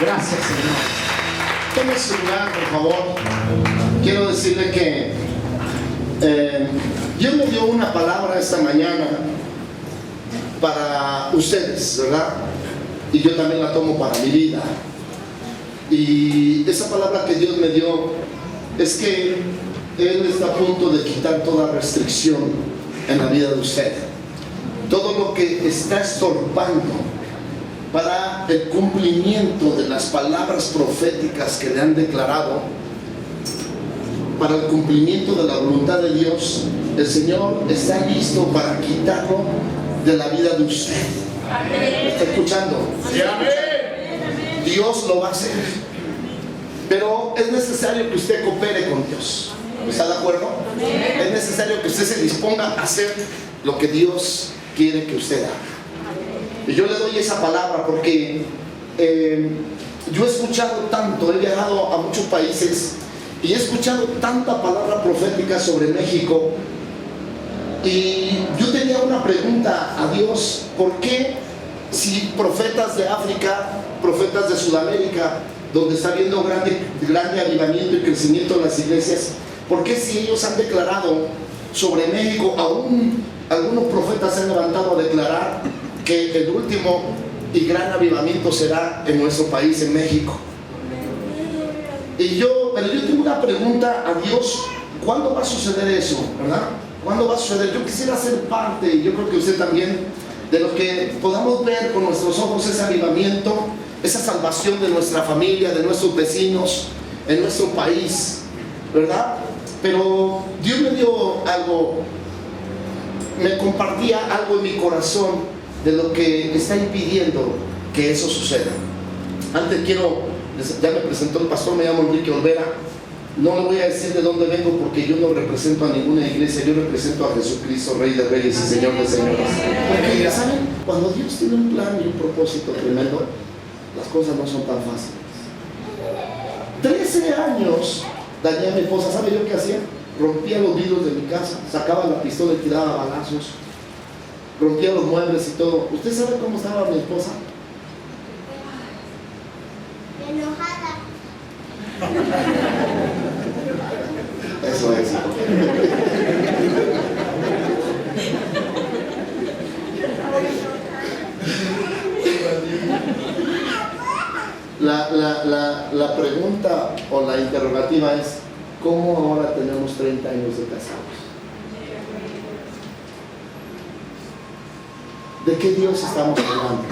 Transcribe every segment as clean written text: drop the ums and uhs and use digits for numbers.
Gracias, Señor. Tome su lugar, por favor. Quiero decirle que Dios me dio una palabra esta mañana para ustedes, ¿verdad? Y yo también la tomo para mi vida. Y esa palabra que Dios me dio es que Él está a punto de quitar toda restricción en la vida de usted. Todo lo que está estorbando para el cumplimiento de las palabras proféticas que le han declarado, para el cumplimiento de la voluntad de Dios, el Señor está listo para quitarlo de la vida de usted. ¿Me está escuchando? Sí, amén. Dios lo va a hacer, pero es necesario que usted coopere con Dios. ¿Está de acuerdo? Es necesario que usted se disponga a hacer lo que Dios quiere que usted haga. Y yo le doy esa palabra porque yo he escuchado tanto, he viajado a muchos países y he escuchado tanta palabra profética sobre México. Y yo tenía una pregunta a Dios: ¿por qué si profetas de África, profetas de Sudamérica, donde está habiendo grande avivamiento y crecimiento en las iglesias, por qué si ellos han declarado sobre México, aún algunos profetas se han levantado a declarar que el último y gran avivamiento será en nuestro país, en México? Pero yo tengo una pregunta a Dios: ¿cuándo va a suceder eso? ¿Verdad? ¿Cuándo va a suceder? Yo quisiera ser parte, y yo creo que usted también, de lo que podamos ver con nuestros ojos ese avivamiento, esa salvación de nuestra familia, de nuestros vecinos, en nuestro país, ¿verdad? Pero Dios me dio algo, me compartía algo en mi corazón de lo que está impidiendo que eso suceda. Antes ya me presentó el pastor, me llamo Enrique Olvera. No le voy a decir de dónde vengo porque yo no represento a ninguna iglesia, yo represento a Jesucristo, Rey de Reyes y Señor de Señores. Porque, ¿saben? Cuando Dios tiene un plan y un propósito tremendo, las cosas no son tan fáciles. 13 años dañé a mi esposa. ¿Sabe yo qué hacía? Rompía los vidrios de mi casa, sacaba la pistola y tiraba balazos, rompía los muebles y todo. ¿Usted sabe cómo estaba mi esposa? Enojada. Eso es. La pregunta o la interrogativa es: ¿cómo ahora tenemos 30 años de casados? ¿De qué Dios estamos hablando?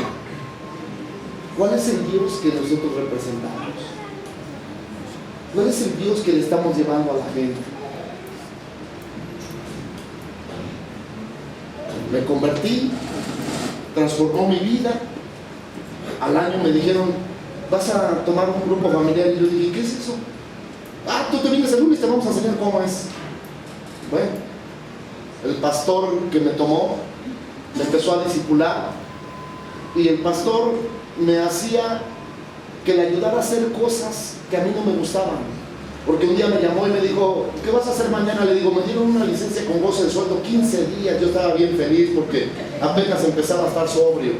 ¿Cuál es el Dios que nosotros representamos? ¿Cuál es el Dios que le estamos llevando a la gente? Me convertí, transformó mi vida. Al año me dijeron: vas a tomar un grupo familiar. Y yo dije: ¿qué es eso? Ah, tú te vienes el lunes, te vamos a enseñar cómo es. Bueno, el pastor que me tomó me empezó a discipular, y el pastor me hacía que le ayudara a hacer cosas que a mí no me gustaban. Porque un día me llamó y me dijo: ¿qué vas a hacer mañana? Le digo: me dieron una licencia con goce de sueldo, 15 días. Yo estaba bien feliz porque apenas empezaba a estar sobrio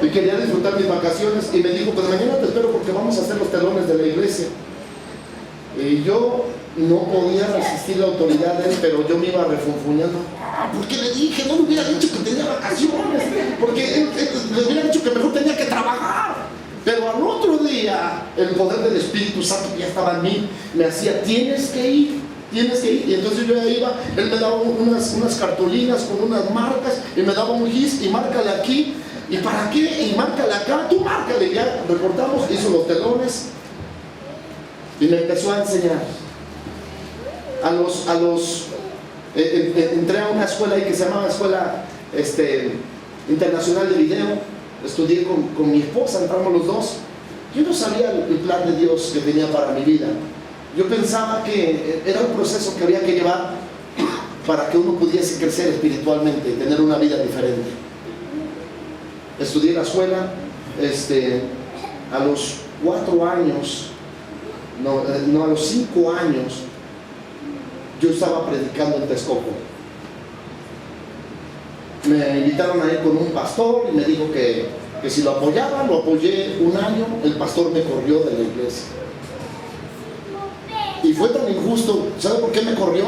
y quería disfrutar mis vacaciones. Y me dijo: pues mañana te espero porque vamos a hacer los telones de la iglesia. Y yo no podía resistir la autoridad de él, pero yo me iba refunfuñando. Porque le dije, no le hubiera dicho que tenía vacaciones, porque él le hubiera dicho que mejor tenía que trabajar. Pero al otro día, el poder del Espíritu Santo que ya estaba en mí me hacía: tienes que ir. Y entonces yo ya iba. Él me daba unas cartulinas con unas marcas y me daba un gis: y márcale aquí. ¿Y para qué? Y márcale acá, tú márcale. Ya recortamos, hizo los telones y me empezó a enseñar. Entré a una escuela ahí que se llamaba Escuela Internacional de Video. Estudié con mi esposa, entramos los dos. Yo no sabía el plan de Dios que tenía para mi vida. Yo pensaba que era un proceso que había que llevar para que uno pudiese crecer espiritualmente y tener una vida diferente. Estudié en la escuela. A los 4 años, no, a los 5 años, yo estaba predicando en Texcoco. Me invitaron a ir con un pastor y me dijo que que si lo apoyaba, lo apoyé un año, el pastor me corrió de la iglesia. Y fue tan injusto. ¿Sabe por qué me corrió?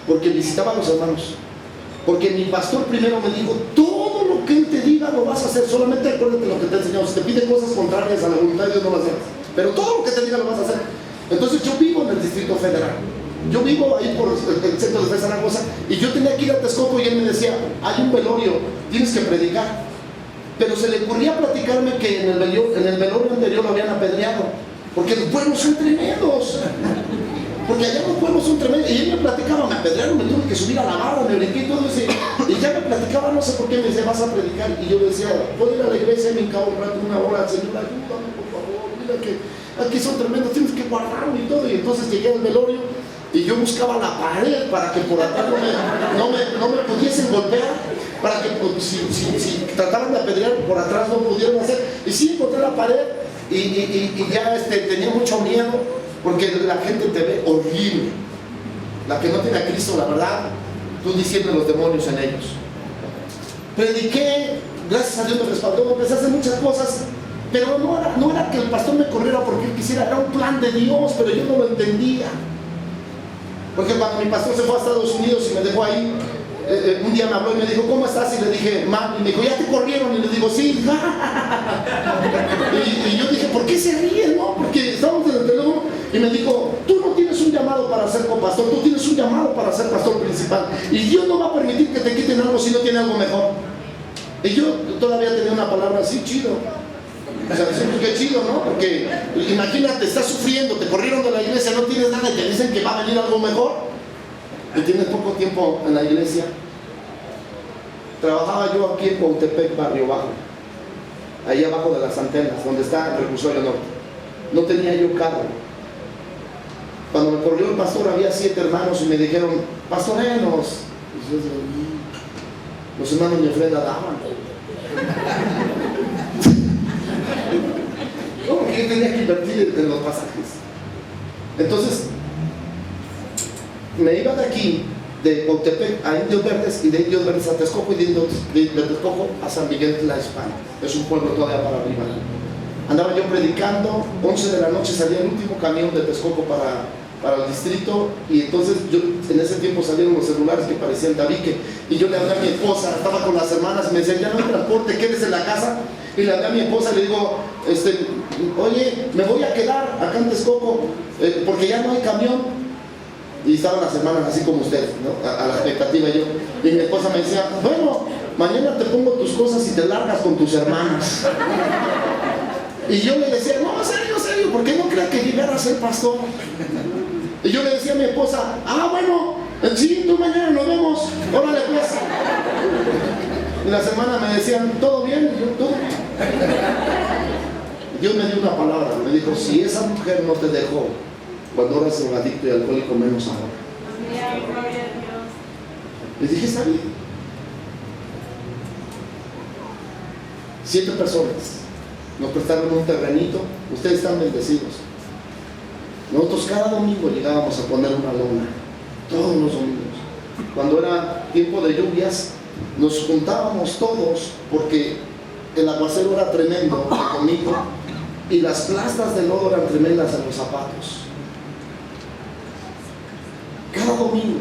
Porque visitaba a los hermanos. Porque mi pastor primero me dijo: todo lo que él te diga lo vas a hacer, solamente acuérdate lo que te he enseñado. Si te pide cosas contrarias a la voluntad de Dios, no las hagas, pero todo lo que te diga lo vas a hacer. Entonces yo vivo en el Distrito Federal, yo vivo ahí por el centro de Zaragoza, y yo tenía que ir a Texcoco, y él me decía: hay un velorio, tienes que predicar. Pero se le ocurría platicarme que en el velorio anterior lo habían apedreado, porque los pueblos son tremendos. Porque allá los pueblos son tremendos. Y él me platicaba: me apedrearon, me tuve que subir a la barra, me brinqué y todo eso. Y ya me platicaba, no sé por qué, me decía: vas a predicar. Y yo le decía: puedo ir a la iglesia, me encabo un rato, una hora, Señor, ayúdame por favor, mira que aquí son tremendos, tienes que guardarme y todo. Y entonces llegué al velorio y yo buscaba la pared para que por atrás no me pudiesen golpear, para que si trataban de apedrear por atrás no pudieran hacer. Y sí, encontré la pared y ya tenía mucho miedo, porque la gente te ve horrible. La que no tiene a Cristo, la verdad, tú diciendo los demonios en ellos. Prediqué, gracias a Dios me respaldó, empecé a hacer muchas cosas, pero no era que el pastor me corriera porque él quisiera, era un plan de Dios, pero yo no lo entendía. Porque cuando mi pastor se fue a Estados Unidos y me dejó ahí, un día me habló y me dijo: ¿cómo estás? Y le dije: mal. Y me dijo: ¿ya te corrieron? Y le digo: sí. Y yo dije: ¿por qué se ríen? No, porque estábamos en el teléfono. Y me dijo: tú no tienes un llamado para ser copastor, tú tienes un llamado para ser pastor principal, y Dios no va a permitir que te quiten algo si no tiene algo mejor. Y yo todavía tenía una palabra así: chido. O sea, decimos que chido, ¿no? Porque imagínate, estás sufriendo, te corrieron de la iglesia, no tienes nada y te dicen que va a venir algo mejor. Y tienes poco tiempo en la iglesia. Trabajaba yo aquí en Cuautepec, Barrio Bajo, ahí abajo de las antenas, donde está el reclusorio norte. No tenía yo carro. Cuando me corrió el pastor, había 7 hermanos y me dijeron: pastorenos. Y yo decía: los hermanos ni ofrenda daban. No, porque yo tenía que invertir en los pasajes. Entonces me iba de aquí, de Cuautepec a Indios Verdes, y de Indios Verdes a Texcoco, y de Texcoco a San Miguel Tlaxpan. Es un pueblo todavía para arriba. Andaba yo predicando, 11 de la noche salía el último camión de Texcoco para el distrito, y entonces yo, en ese tiempo salieron los celulares que parecían tabique, y yo le hablé a mi esposa, estaba con las hermanas, me decían: ya no hay transporte, quédese en la casa. Y le hablé a mi esposa y le digo: oye, me voy a quedar acá en Texcoco, porque ya no hay camión. Y estaban las hermanas así como ustedes, ¿no? A la expectativa yo. Y mi esposa me decía: bueno, mañana te pongo tus cosas y te largas con tus hermanas. Y yo le decía: no, serio, ¿por qué no crees que llegara a ser pastor? Y yo le decía a mi esposa: bueno, sí, tú mañana nos vemos, órale pues. Y las hermanas me decían: ¿todo bien? Y yo: todo. Dios me dio una palabra, me dijo: si esa mujer no te dejó cuando eras drogadicto y alcohólico, menos ahora. Les dije: está bien. 7 personas nos prestaron un terrenito, ustedes están bendecidos. Nosotros cada domingo llegábamos a poner una lona, todos los domingos. Cuando era tiempo de lluvias, nos juntábamos todos, porque el aguacero era tremendo conmigo, y las plastas de lodo eran tremendas en los zapatos. Cada domingo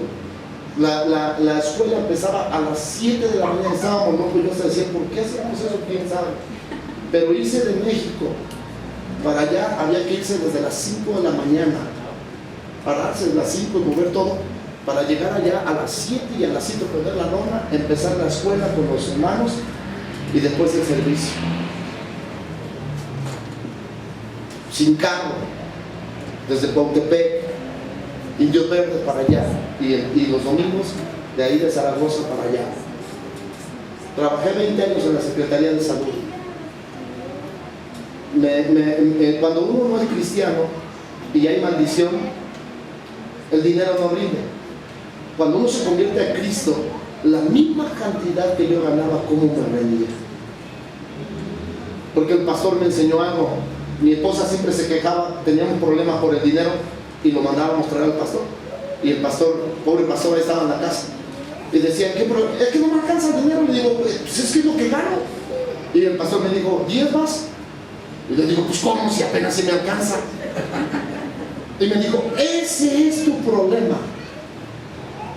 la escuela empezaba a las 7 de la mañana, estábamos locos. Yo se decía: ¿por qué hacíamos eso? ¿Quién sabe? Pero irse de México para allá, había que irse desde las 5 de la mañana, pararse de las 5 y mover todo, para llegar allá a las 7, y a las 7 poner la lona, empezar la escuela con los hermanos y después el servicio. Sin carro, desde Cuautepec, Indios Verdes para allá, y los domingos de ahí de Zaragoza para allá. Trabajé 20 años en la Secretaría de Salud. Cuando uno no es cristiano y hay maldición, el dinero no rinde. Cuando uno se convierte a Cristo, la misma cantidad que yo ganaba, ¿cómo me rendía? Porque el pastor me enseñó algo. Mi esposa siempre se quejaba, teníamos problemas por el dinero y lo mandábamos traer al pastor. Y el pastor, pobre pastor, estaba en la casa y decía: es que no me alcanza el dinero. Le digo: pues es que es lo que gano. Y el pastor me dijo, ¿10 más? Y le digo, pues ¿cómo? Si apenas se me alcanza. Y me dijo, ese es tu problema.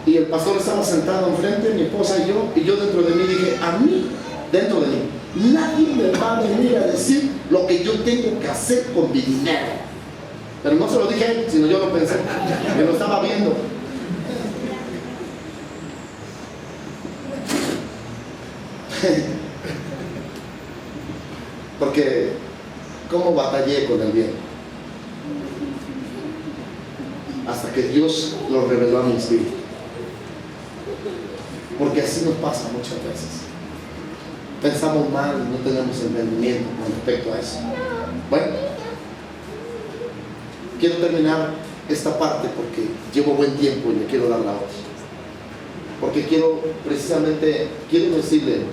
Y el pastor estaba sentado enfrente, mi esposa y yo dentro de mí dije, a mí, dentro de mí, nadie me va a venir a decir lo que yo tengo que hacer con mi dinero. Pero no se lo dije a él, sino yo lo pensé, que lo estaba viendo. Porque cómo batallé con el bien, hasta que Dios lo reveló a mi espíritu. Porque así nos pasa muchas veces. Pensamos mal y no tenemos entendimiento con respecto a eso. Bueno, quiero terminar esta parte porque llevo buen tiempo y le quiero dar la otra. Porque quiero decirle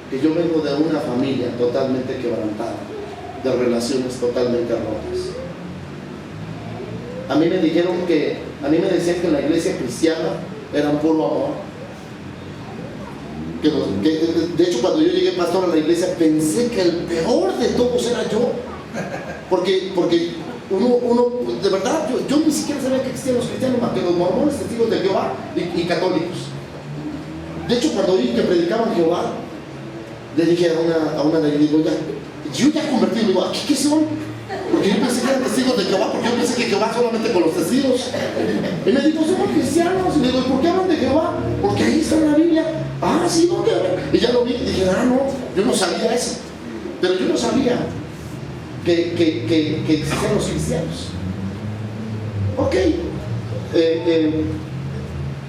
que yo vengo de una familia totalmente quebrantada, de relaciones totalmente rotas. A mí me decían que en la iglesia cristiana eran puro amor. De hecho, cuando yo llegué pastor a la iglesia, pensé que el peor de todos era yo. Porque uno de verdad, yo ni siquiera sabía que existían los cristianos más que los mormones, testigos de Jehová y católicos. De hecho, cuando oí que predicaban Jehová, le dije a una de ellas, digo, yo ya convertí, le digo, ¿qué son? Porque yo pensé que eran testigos de Jehová, porque yo pensé que Jehová solamente con los testigos. Y me dijo, somos cristianos. Y le digo, ¿por qué hablan de Jehová? Porque ahí está en la Biblia. Ah, sí, ¿dónde? Y ya lo vi y dije, no, yo no sabía eso. Pero yo no sabía que existían los cristianos. Ok.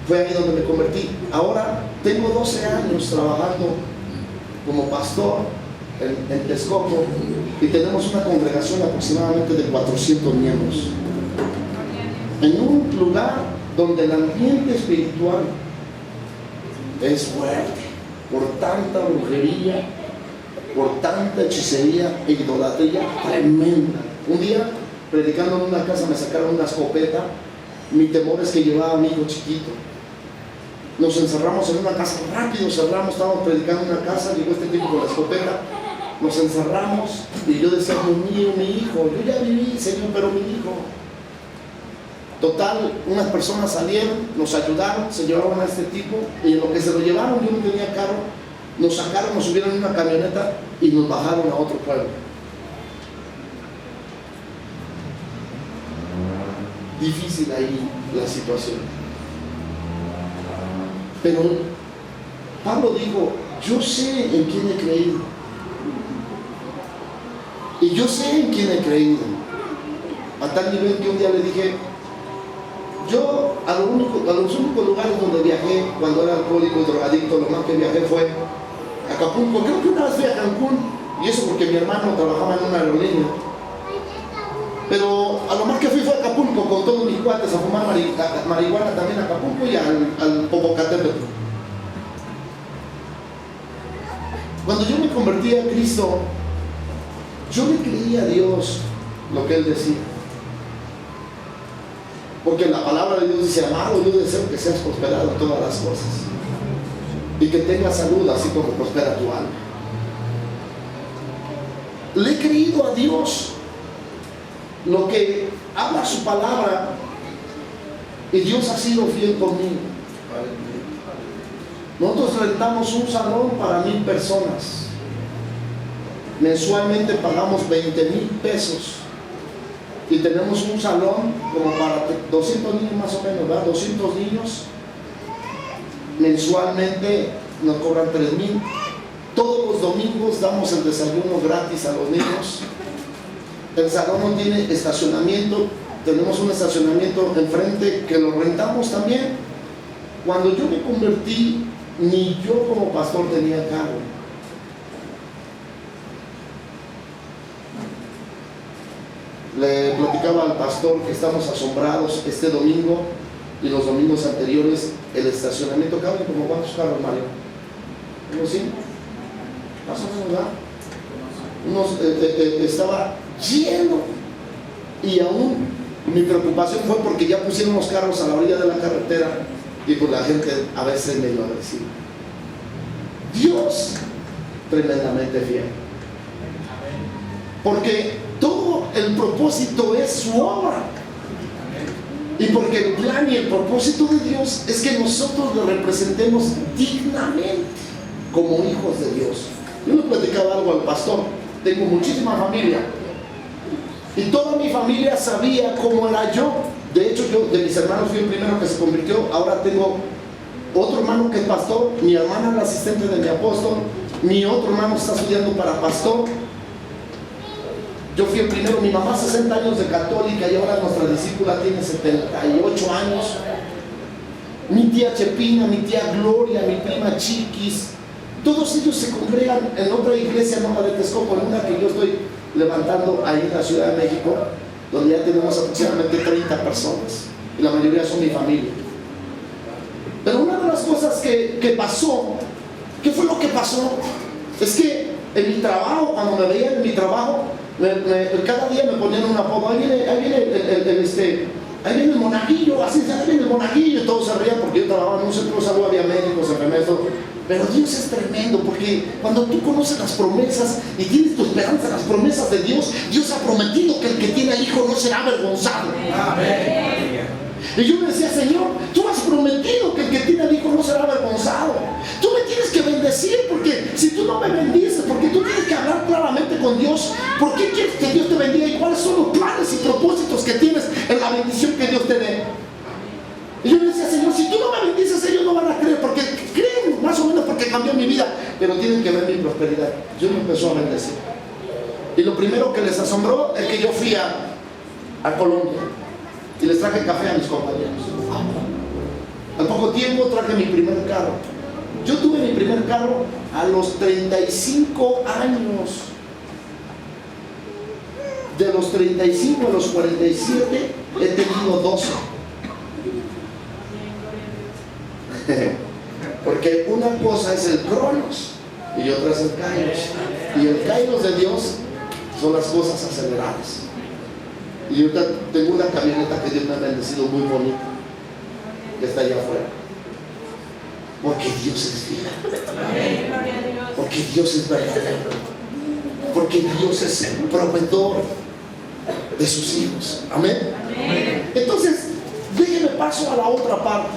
Fue ahí donde me convertí. Ahora tengo 12 años trabajando como pastor en Texcoco y tenemos una congregación aproximadamente de 400 miembros. En un lugar donde el ambiente espiritual es fuerte por tanta brujería, por tanta hechicería e idolatría tremenda. Un día, predicando en una casa, me sacaron una escopeta. Mi temor es que llevaba a mi hijo chiquito. Nos encerramos en una casa, rápido cerramos, estábamos predicando en una casa, llegó este tipo con la escopeta, nos encerramos y yo decía, Dios mío, mi hijo, yo ya viví, Señor, pero mi hijo. Total, unas personas salieron, nos ayudaron, se llevaron a este tipo y en lo que se lo llevaron, yo no tenía carro, nos sacaron, nos subieron en una camioneta y nos bajaron a otro pueblo. Difícil ahí la situación. Pero Pablo dijo, yo sé en quién he creído. Y yo sé en quién he creído. A tal nivel que un día le dije, yo a los únicos lugares donde viajé cuando era alcohólico y drogadicto, lo más que viajé fue a Acapulco. Creo que una vez fui a Cancún, y eso porque mi hermano trabajaba en una aerolínea. Pero a lo más que fui fue a Acapulco con todos mis cuates a fumar marihuana también a Acapulco y al Popocatépetl. Cuando yo me convertí a Cristo, yo le creía a Dios lo que Él decía. Porque la palabra de Dios dice, amado, yo deseo que seas prosperado en todas las cosas y que tengas salud así como prospera tu alma. Le he creído a Dios lo que habla su palabra y Dios ha sido fiel conmigo. Nosotros rentamos un salón para 1,000 personas. Mensualmente pagamos 20,000 pesos y tenemos un salón como para 200 niños más o menos, ¿verdad? 200 niños. Mensualmente nos cobran 3,000. Todos los domingos damos el desayuno gratis a los niños. El salón no tiene estacionamiento, tenemos un estacionamiento enfrente que lo rentamos también. Cuando yo me convertí, ni yo como pastor tenía cargo. Le platicaba al pastor que estamos asombrados este domingo y los domingos anteriores, el estacionamiento cabe como cuántos carros, Mario, unos 5, más o menos, ¿verdad? Estaba lleno y aún mi preocupación fue porque ya pusieron los carros a la orilla de la carretera y pues la gente a veces medio agresiva. Dios tremendamente fiel. Porque todo el propósito es su obra. Y porque el plan y el propósito de Dios es que nosotros lo representemos dignamente como hijos de Dios. Yo le platicaba algo al pastor. Tengo muchísima familia y toda mi familia sabía cómo era yo. De hecho, yo de mis hermanos fui el primero que se convirtió. Ahora tengo otro hermano que es pastor, mi hermana es la asistente de mi apóstol, mi otro hermano está estudiando para pastor. Yo fui el primero. Mi mamá 60 años de católica y ahora nuestra discípula tiene 78 años. Mi tía Chepina, mi tía Gloria, mi prima Chiquis, todos ellos se congregan en otra iglesia, no la de Texcoco, en una que yo estoy levantando ahí en la Ciudad de México, donde ya tenemos aproximadamente 30 personas y la mayoría son mi familia. Pero una de las cosas que pasó, ¿qué fue lo que pasó? Es que en mi trabajo, cuando me veían en mi trabajo, cada día me ponían un apodo. Ahí viene el monaguillo, así, ahí viene el monaguillo, y todos se reían porque yo trabajaba en un centro de salud, había médicos, enfermeros, todo. Pero Dios es tremendo, porque cuando tú conoces las promesas y tienes tu esperanza en las promesas de Dios, Dios ha prometido que el que tiene al hijo no será avergonzado. Amén. Y yo me decía, Señor, tú has prometido que el que tiene al hijo no será avergonzado. Tú me tienes que bendecir, porque si tú no me bendices, porque tú tienes que hablar claramente con Dios. ¿Por qué quieres que Dios te bendiga? ¿Y cuáles son los planes y propósitos que tienes en la bendición que Dios te dé? Y yo me decía, Señor, si tú no me bendices, ellos no van a creer, porque creen más o menos porque cambió mi vida, pero tienen que ver mi prosperidad. Dios me empezó a bendecir. Y lo primero que les asombró es que yo fui a Colombia y les traje café a mis compañeros. Al poco tiempo traje mi primer carro. Yo tuve mi primer carro a los 35 años. De los 35 a los 47 he tenido 12. Porque una cosa es el Cronos y otra es el Kairos. Y el Kairos de Dios son las cosas aceleradas. Y yo tengo una camioneta que Dios me ha bendecido muy bonita, que está allá afuera. Porque Dios es fiel. Porque Dios es verdadero. Porque Dios es el proveedor de sus hijos. Amén. Entonces, déjeme paso a la otra parte.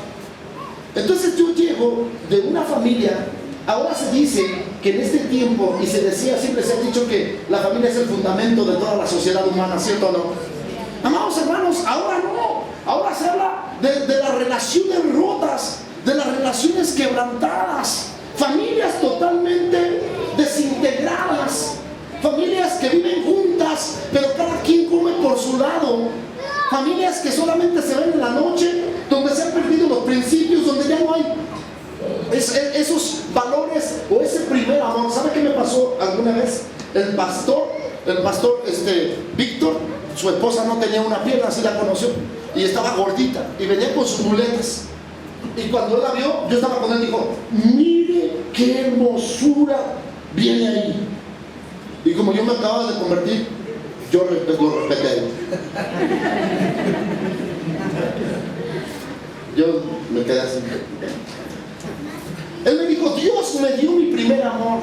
Entonces yo llego de una familia. Ahora se dice que en este tiempo, y se decía, siempre se ha dicho que la familia es el fundamento de toda la sociedad humana, ¿cierto o no? Amados hermanos, ahora no. Ahora se habla de las relaciones rotas, de las relaciones quebrantadas, familias totalmente desintegradas, familias que viven juntas, pero cada quien come por su lado, familias que solamente se ven en la noche, donde se han perdido los principios, donde ya no hay esos valores o ese primer amor. ¿Sabe qué me pasó alguna vez? El pastor Víctor, su esposa no tenía una pierna, así la conoció, y estaba gordita y venía con sus muletas. Y cuando él la vio, yo estaba con él y dijo, mire qué hermosura viene ahí. Y como yo me acababa de convertir, yo lo respeté a él. Yo me quedé así. Él me dijo, Dios me dio mi primer amor.